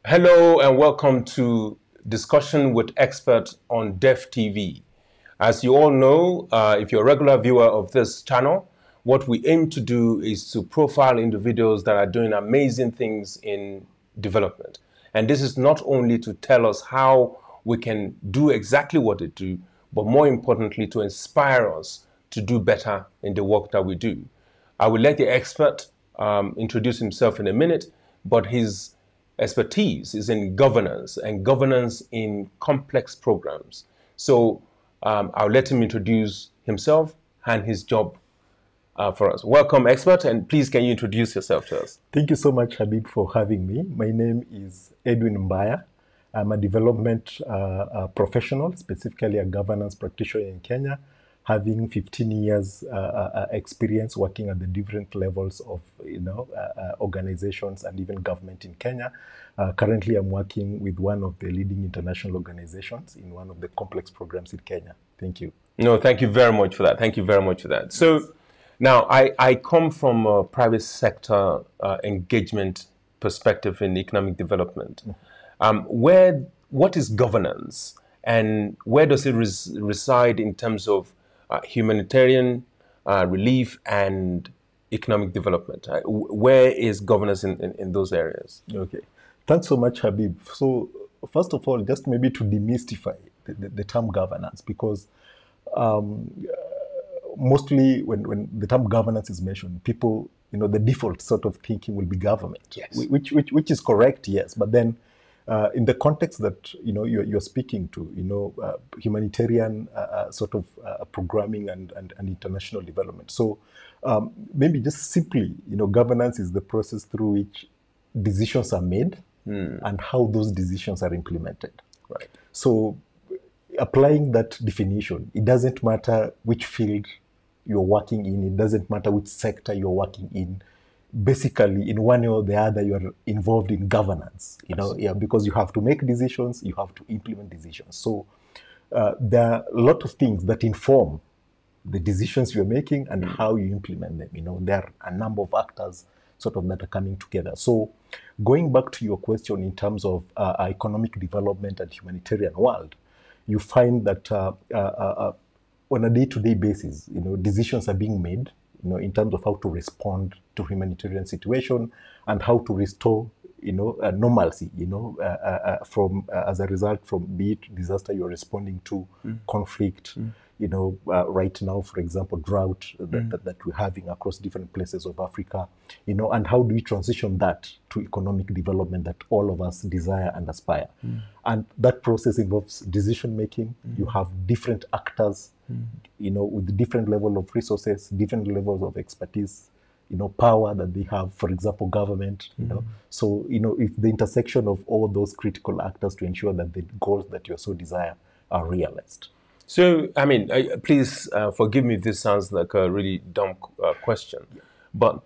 Hello and welcome to Discussion with Expert on DevTV. As you all know, if you're a regular viewer of this channel, what we aim to do is to profile individuals that are doing amazing things in development. And this is not only to tell us how we can do exactly what they do, but more importantly, to inspire us to do better in the work that we do. I will let the expert introduce himself in a minute, but his expertise is in governance and governance in complex programs. So I'll let him introduce himself and his job for us. Welcome, expert, and please can you introduce yourself to us? Thank you so much, Habib, for having me. My name is Edwin Mbaya. I'm a development professional, specifically a governance practitioner in Kenya, having 15 years experience working at the different levels of organizations and even government in Kenya. Currently, I'm working with one of the leading international organizations in one of the complex programs in Kenya. Thank you. No, thank you very much for that. Thank you very much for that. So now I come from a private sector engagement perspective in economic development. What is governance and where does it reside in terms of humanitarian relief and economic development? Where is governance in those areas? Okay. Thanks so much, Habib. So first of all, just maybe to demystify the term governance, because mostly when the term governance is mentioned, people, the default sort of thinking will be government, yes. which is correct, yes. But then in the context that, you're speaking to, humanitarian sort of programming and international development. So maybe just simply, governance is the process through which decisions are made and how those decisions are implemented. Right. So applying that definition, it doesn't matter which field you're working in, it doesn't matter which sector you're working in. Basically, in one way or the other, you're involved in governance, because you have to make decisions, you have to implement decisions. So there are a lot of things that inform the decisions you're making and how you implement them. There are a number of actors sort of that are coming together. So going back to your question in terms of economic development and humanitarian world, you find that on a day-to-day basis, decisions are being made, in terms of how to respond to humanitarian situation and how to restore, normalcy, from as a result from be it disaster you're responding to, conflict, right now, for example, drought that we're having across different places of Africa, and how do we transition that to economic development that all of us desire and aspire. And that process involves decision making. You have different actors, with different level of resources, different levels of expertise, power that they have, for example, government, So, it's the intersection of all those critical actors to ensure that the goals that you so desire are realized. So, I mean, please forgive me if this sounds like a really dumb question, but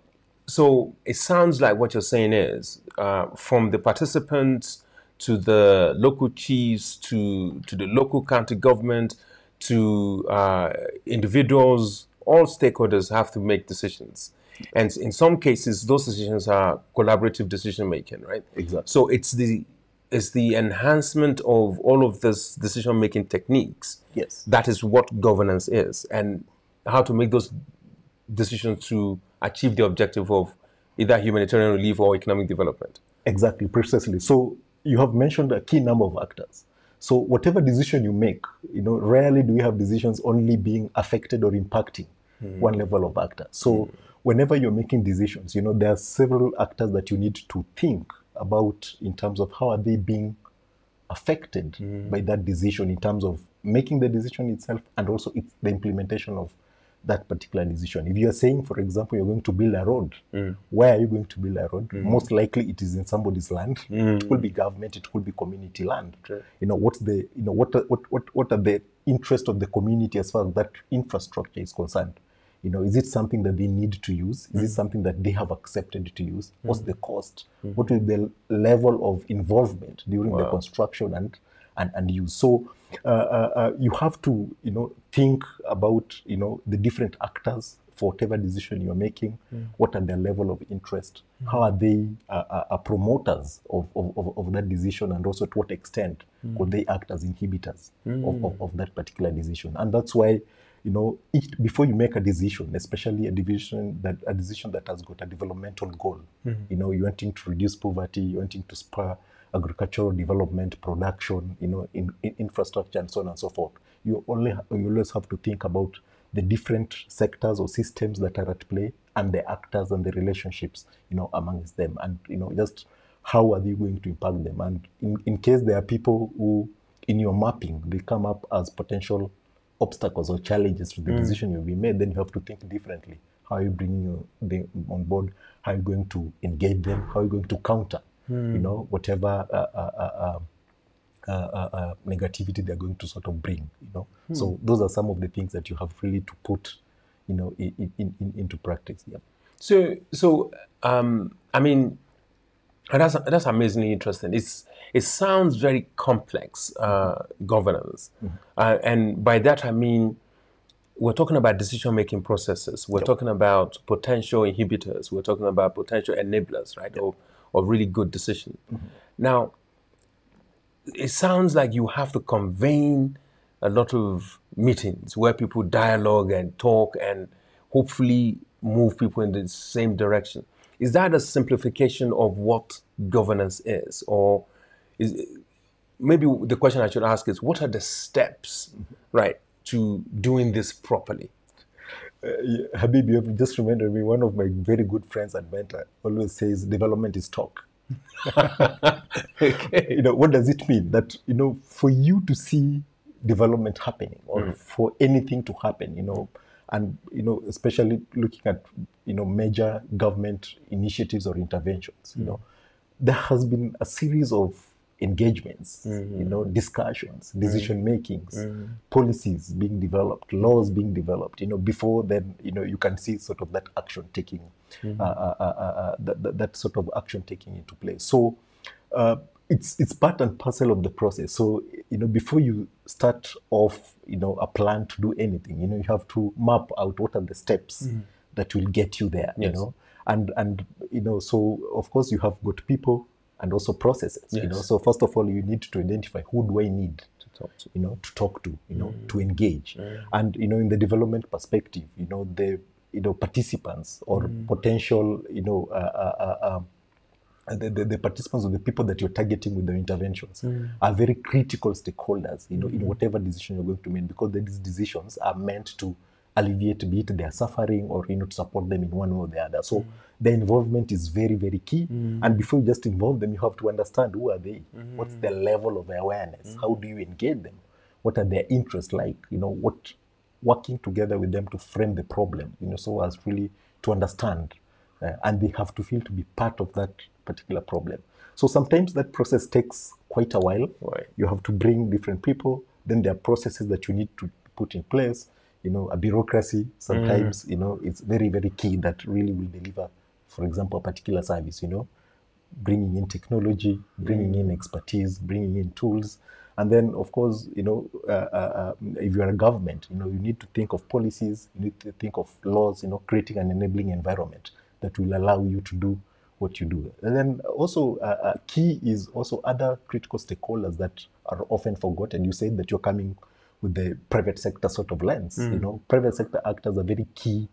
so it sounds like what you're saying is from the participants to the local chiefs to the local county government to individuals, all stakeholders have to make decisions. And in some cases, those decisions are collaborative decision making, right? Exactly. So it's the enhancement of all of this decision-making techniques. Yes. That is what governance is, and how to make those decisions to achieve the objective of either humanitarian relief or economic development. Exactly, precisely. So you have mentioned a key number of actors. So whatever decision you make, rarely do we have decisions only being affected or impacting one level of actor. So whenever you're making decisions, there are several actors that you need to think about in terms of how are they being affected by that decision in terms of making the decision itself and also the implementation of that particular decision. If you are saying, for example, you're going to build a road, where are you going to build a road? Most likely it is in somebody's land. It could be government, it could be community land. Sure. What are the interests of the community as far as that infrastructure is concerned? Is it something that they need to use? Is it something that they have accepted to use? What's the cost? What is the level of involvement during the construction and use? So you have to, think about, the different actors for whatever decision you're making, what are their level of interest, how are they promoters of that decision, and also to what extent could they act as inhibitors of that particular decision. And that's why, you know, before you make a decision, especially a decision that has got a developmental goal, you know, you're wanting to reduce poverty, you're wanting to spur agricultural development, production, you know, in infrastructure and so on and so forth. You always have to think about the different sectors or systems that are at play and the actors and the relationships, you know, amongst them, and, you know, just how are they going to impact them. And in case there are people who, in your mapping, they come up as potential obstacles or challenges to the decision you'll be made, then you have to think differently. How are you bringing them on board? How are you going to engage them? How are you going to counter, you know, whatever negativity they're going to sort of bring, you know? So those are some of the things that you have really to put, you know, into practice. Yeah. So I mean, and that's amazingly interesting. It sounds very complex, governance, and by that I mean we're talking about decision-making processes. We're talking about potential inhibitors. We're talking about potential enablers, right, of really good decision. Now, it sounds like you have to convene a lot of meetings where people dialogue and talk and hopefully move people in the same direction. Is that a simplification of what governance is? Or maybe the question I should ask is, what are the steps, right, to doing this properly? Habib, you have just reminded me, one of my very good friends and mentor always says development is talk. Okay. You know, what does it mean? That, you know, for you to see development happening, or for anything to happen, you know, and, you know, especially looking at, you know, major government initiatives or interventions, you know, there has been a series of engagements, you know, discussions, decision makings, policies being developed, laws being developed, you know, before then, you know, you can see sort of that action taking, that sort of action taking into place. So it's part and parcel of the process. So, you know, before you start off, you know, a plan to do anything, you know, you have to map out what are the steps that will get you there, you know, and you know, so of course you have got people and also processes, you know. So first of all, you need to identify who do I need to talk to, you know, you know, to engage. And, you know, in the development perspective, you know, the, you know, participants or potential, you know, the participants or the people that you're targeting with the interventions are very critical stakeholders, you know, in whatever decision you're going to make, because these decisions are meant to alleviate, be it their suffering or, you know, to support them in one way or the other. So their involvement is very, very key. And before you just involve them, you have to understand who are they, what's their level of awareness, how do you engage them, what are their interests like, you know, what working together with them to frame the problem, you know, so as really to understand, and they have to feel to be part of that particular problem. So sometimes that process takes quite a while. You have to bring different people. Then there are processes that you need to put in place. You know, a bureaucracy sometimes, you know, it's very, very key that really will deliver, for example, a particular service, you know, bringing in technology, bringing in expertise, bringing in tools. And then, of course, you know, if you're a government, you know, you need to think of policies, you need to think of laws, you know, creating an enabling environment that will allow you to do what you do. And then also key is also other critical stakeholders that are often forgotten. You said that you're coming with the private sector sort of lens. You know, private sector actors are very key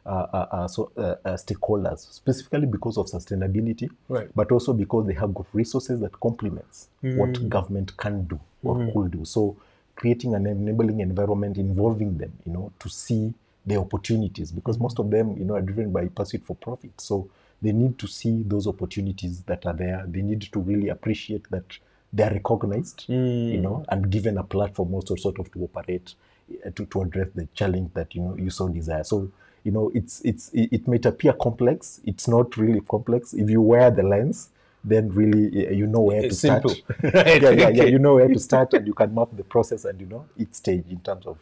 stakeholders, specifically because of sustainability, but also because they have good resources that complements what government can do or could do. So creating an enabling environment, involving them, you know, to see the opportunities, because most of them, you know, are driven by pursuit for profit. So they need to see those opportunities that are there. They need to really appreciate that they are recognized, you know, and given a platform also sort of to operate, to address the challenge that, you know, you so desire. So, you know, it might appear complex. It's not really complex. If you wear the lens, then really you know where to start. Right. Yeah, you know where to start, and you can map the process and, you know, each stage in terms of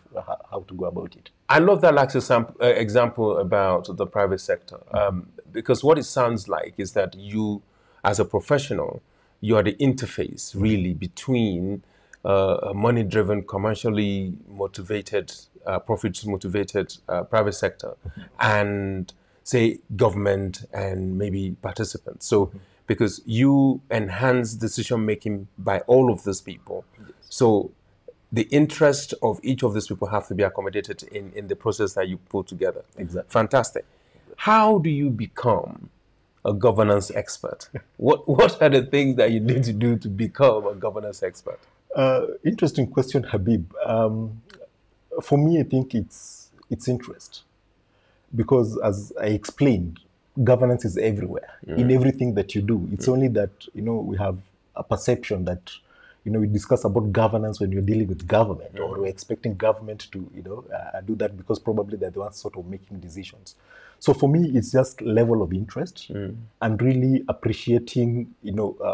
how to go about it. I love that last example about the private sector, because what it sounds like is that you, as a professional, you are the interface really between a money-driven, commercially motivated profit-motivated private sector, and say government and maybe participants. So because you enhance decision making by all of these people, so the interest of each of these people have to be accommodated in the process that you put together. Exactly. Fantastic. How do you become a governance expert? What are the things that you need to do to become a governance expert? Interesting question, Habib. For me, I think it's interest, because as I explained, governance is everywhere in everything that you do. It's only that we have a perception that we discuss about governance when you're dealing with government, or we're expecting government to do that because probably they're the ones sort of making decisions. So for me, it's just level of interest and really appreciating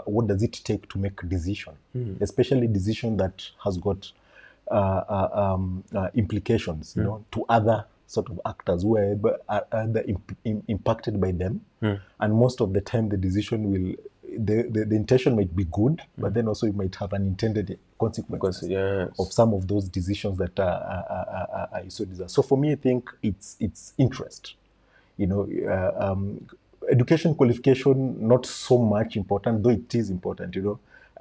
what does it take to make a decision, especially decision that has got implications to other sort of actors who are either impacted by them, and most of the time the decision will the intention might be good, but then also you might have unintended consequences of some of those decisions that are so disastrous. So for me, I think it's interest. Education qualification, not so much important, though it is important.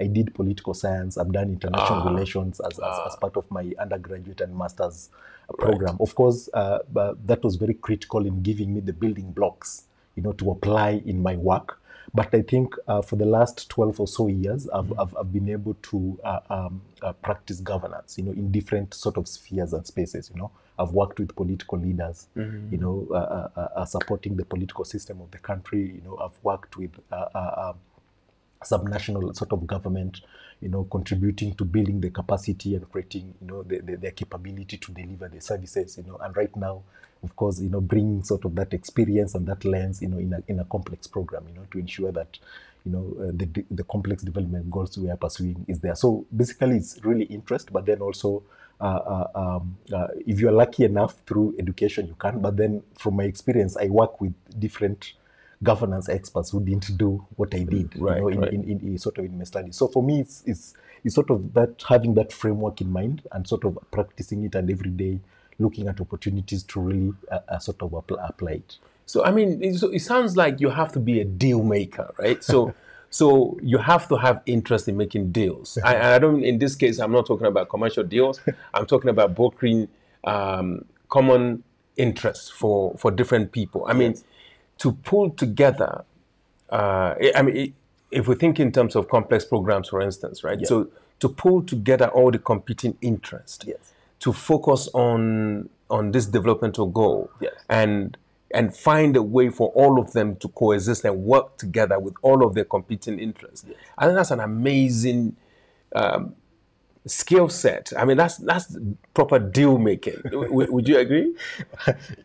I did political science. I've done international relations as part of my undergraduate and master's program. Of course, but that was very critical in giving me the building blocks, to apply in my work. But I think for the last 12 or so years, I've been able to practice governance, in different sort of spheres and spaces. I've worked with political leaders, supporting the political system of the country. I've worked with subnational sort of government, contributing to building the capacity and creating, their capability to deliver the services, and right now, of course, bringing sort of that experience and that lens, in a complex program, to ensure that, the complex development goals we are pursuing is there. So basically, it's really interest, but then also, if you are lucky enough through education, you can. But then, from my experience, I work with different governance experts who didn't do what I did, in sort of in my studies. So for me, it's sort of that, having that framework in mind and sort of practicing it, and every day looking at opportunities to really sort of apply it. So I mean, it sounds like you have to be a deal maker, right? So you have to have interest in making deals. I don't. In this case, I'm not talking about commercial deals. I'm talking about brokering common interests for different people. I mean, to pull together, if we think in terms of complex programs, for instance, right? Yeah. So to pull together all the competing interests, to focus on this developmental goal, and find a way for all of them to coexist and work together with all of their competing interests. I think that's an amazing skill set. I mean, that's proper deal making. Would you agree?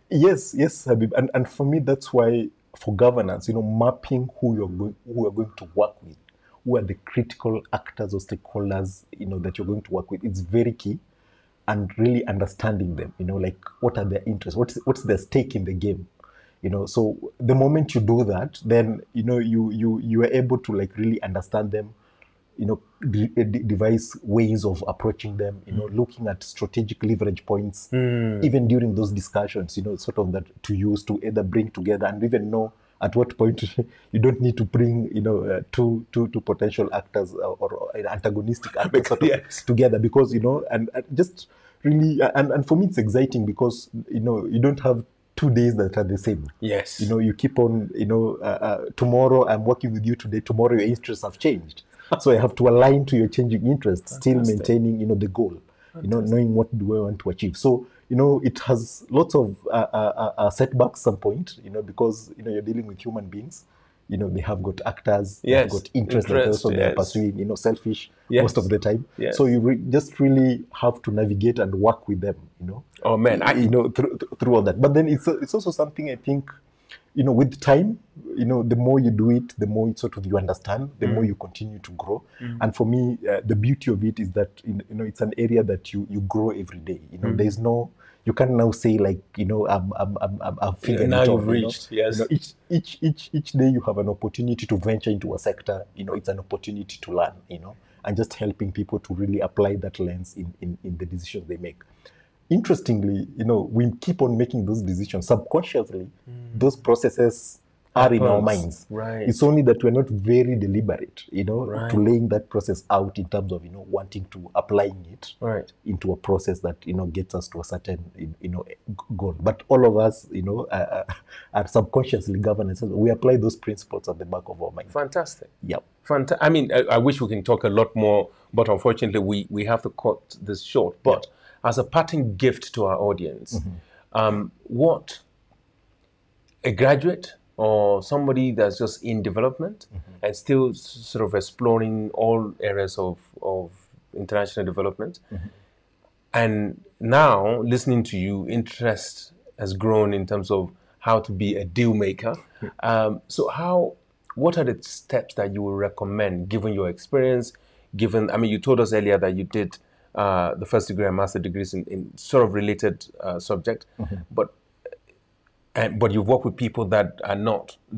Yes, Habib. And for me, that's why for governance, mapping who you're going to work with, who are the critical actors or stakeholders, that you're going to work with, it's very key. And really understanding them, like what are their interests, what's their stake in the game, So the moment you do that, then you are able to like really understand them, devise ways of approaching them, looking at strategic leverage points, even during those discussions, sort of that to use to either bring together and even know at what point you don't need to bring, two potential actors or antagonistic actors sort of together, because, and just really, and for me it's exciting because, you don't have 2 days that are the same. Yes. You keep on, tomorrow I'm working with you, today, tomorrow your interests have changed. So I have to align to your changing interests, still maintaining, the goal, knowing what do I want to achieve. So, it has lots of setbacks some point, because, you're dealing with human beings. They have got actors, they have got interests that also they're pursuing, selfish most of the time. So you just really have to navigate and work with them, Oh man, through all that. But then it's also something I think, with time, the more you do it, the more you understand, the more you continue to grow. And for me, the beauty of it is that, it's an area that you grow every day. There's no, you can't now say like, I've figured now it you've out. Reached, yes. Each day you have an opportunity to venture into a sector. It's an opportunity to learn. And just helping people to really apply that lens in the decisions they make. interestingly, we keep on making those decisions subconsciously. Those processes are in our minds. Right. It's only that we're not very deliberate, Right. to laying that process out in terms of, wanting to applying it Right. into a process that, gets us to a certain, goal. But all of us, are subconsciously governed. We apply those principles at the back of our mind. Fantastic. Yep. I mean, I wish we can talk a lot more, but unfortunately, we have to cut this short. But as a parting gift to our audience, what a graduate or somebody that's just in development and still sort of exploring all areas of international development, and now listening to you, interest has grown in terms of how to be a deal maker. What are the steps that you would recommend, given your experience? I mean, you told us earlier that you did the first degree and master degrees in sort of related subject, but you've worked with people that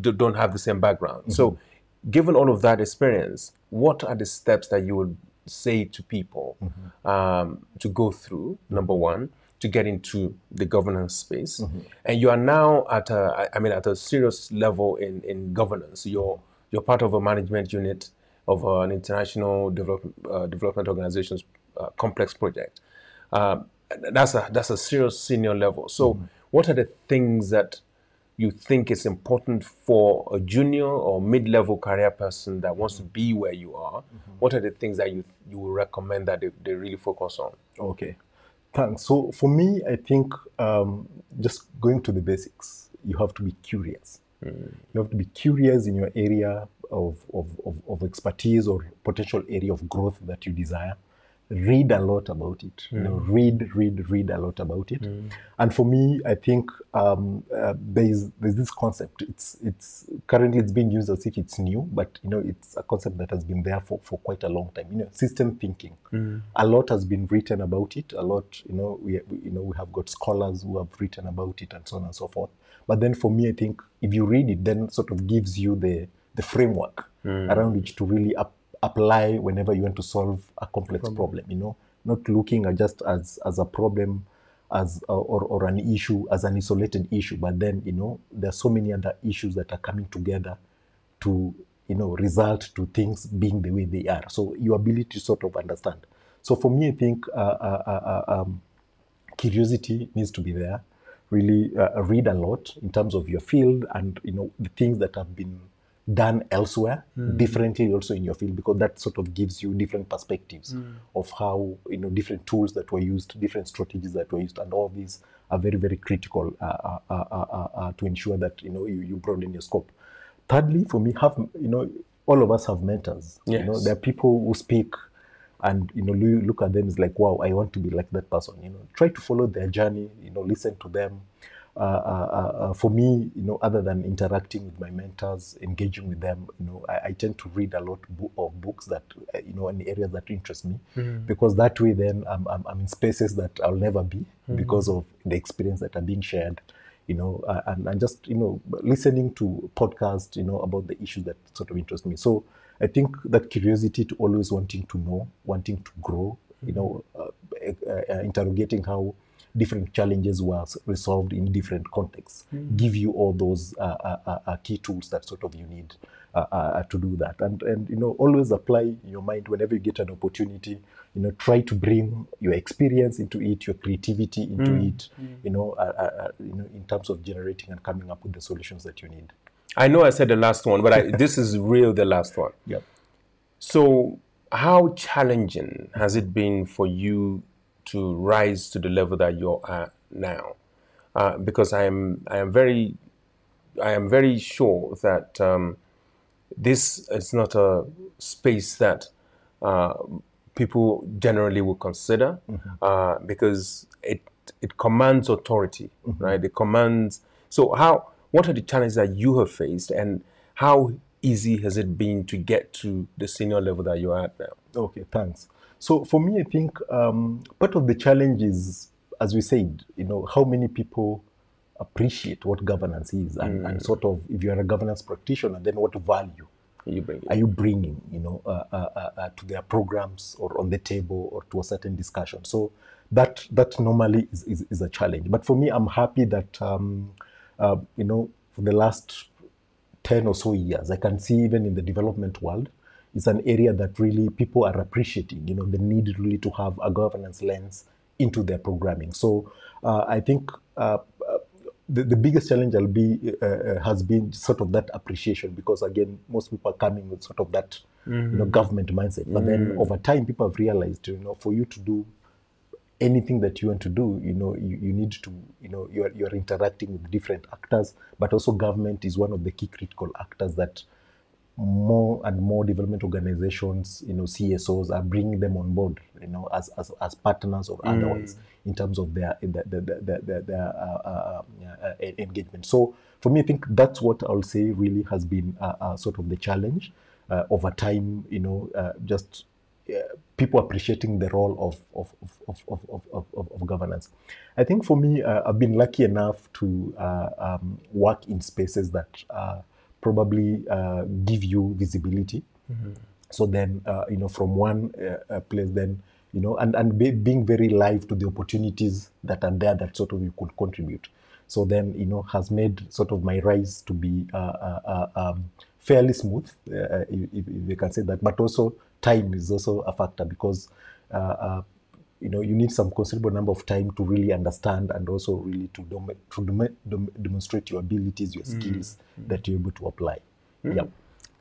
don't have the same background. So, given all of that experience, what are the steps that you would say to people to go through? Number one, to get into the governance space, and you are now at a serious level in governance. You're part of a management unit of an international development organization's complex project. That's a serious senior level. So, what are the things that you think is important for a junior or mid-level career person that wants to be where you are? What are the things that you would recommend that they really focus on? Okay, thanks. So for me, I think just going to the basics, you have to be curious. You have to be curious in your area of expertise or potential area of growth that you desire. Read a lot about it. Read a lot about it. And for me, I think there's this concept. It's currently it's being used as if it's new, but it's a concept that has been there for quite a long time. System thinking. A lot has been written about it. A lot, we have got scholars who have written about it and so on and so forth. But then for me, I think if you read it, then sort of gives you the framework around which to really apply whenever you want to solve a complex problem. Not looking at just as a problem or an issue as an isolated issue, but then there are so many other issues that are coming together to result to things being the way they are. So your ability to sort of understand. So for me, I think curiosity needs to be there. Really read a lot in terms of your field and the things that have been done elsewhere differently also in your field, because that sort of gives you different perspectives of how different tools that were used, different strategies that were used, and all these are very, very critical to ensure that you broaden your scope. Thirdly, for me, all of us have mentors. Yes. There are people who speak and you look at them, it's like, wow, I want to be like that person. Try to follow their journey, listen to them. For me, other than interacting with my mentors, engaging with them, I tend to read a lot of books that, in areas that interest me, because that way then I'm in spaces that I'll never be because of the experience that are being shared, and just, listening to podcasts, about the issues that sort of interest me. So I think that curiosity to always wanting to know, wanting to grow, interrogating how different challenges were resolved in different contexts, give you all those key tools that sort of you need to do that. And always apply in your mind whenever you get an opportunity, try to bring your experience into it, your creativity into it, in terms of generating and coming up with the solutions that you need. I know I said the last one, but this is real the last one. Yep. So how challenging has it been for you to rise to the level that you're at now? Because I am very sure that this is not a space that people generally will consider, because it commands authority, right? It commands. So what are the challenges that you have faced, and how easy has it been to get to the senior level that you're at now? Okay, thanks. So for me, I think part of the challenge is, as we said, how many people appreciate what governance is, and sort of, if you're a governance practitioner, then what value You bring are it. you bringing, to their programs or on the table or to a certain discussion? So that normally is a challenge. But for me, I'm happy that for the last 10 or so years, I can see even in the development world, it's an area that really people are appreciating, the need really to have a governance lens into their programming. So I think the biggest challenge has been sort of that appreciation, because again, most people are coming with sort of that government mindset. But then over time, people have realized, for you to do anything that you want to do, you need to, you're interacting with different actors, but also government is one of the key critical actors that more and more development organizations, CSOs are bringing them on board, as partners or otherwise in terms of their engagement. So for me, I think that's what I'll say really has been sort of the challenge over time. Just people appreciating the role of governance. I think for me, I've been lucky enough to work in spaces that probably give you visibility. So then, from one place, then, being very live to the opportunities that are there that sort of you could contribute. So then, has made sort of my rise to be fairly smooth, if you can say that. But also, time is also a factor, because you need some considerable number of time to really understand, and also really to demonstrate your abilities, your skills that you're able to apply. Yeah.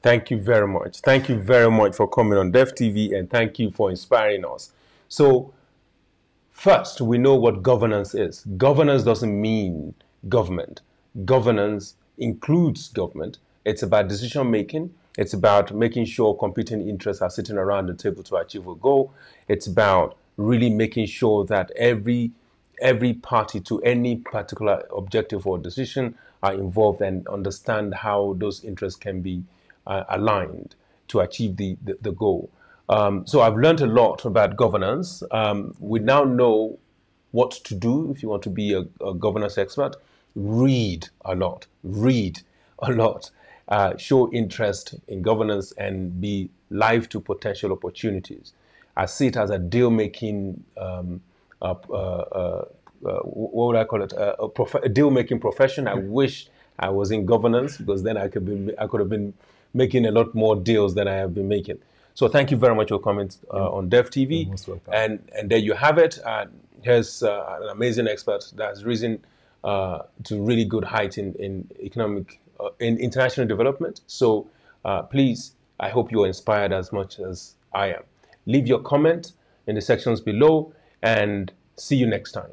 Thank you very much. Thank you very much for coming on DevTV, and thank you for inspiring us. So, first, we know what governance is. Governance doesn't mean government. Governance includes government. It's about decision making. It's about making sure competing interests are sitting around the table to achieve a goal. It's about really making sure that every party to any particular objective or decision are involved and understand how those interests can be aligned to achieve the goal. So I've learned a lot about governance. We now know what to do if you want to be a governance expert. Read a lot. Read a lot. Show interest in governance and be live to potential opportunities. I see it as a deal-making, what would I call it? A deal-making profession. I wish I was in governance, because then I could have been making a lot more deals than I have been making. So thank you very much for coming on DevTV. You're most welcome. And there you have it. Here's an amazing expert that has risen to really good height in economic, in international development. So please, I hope you're inspired as much as I am. Leave your comment in the sections below, and see you next time.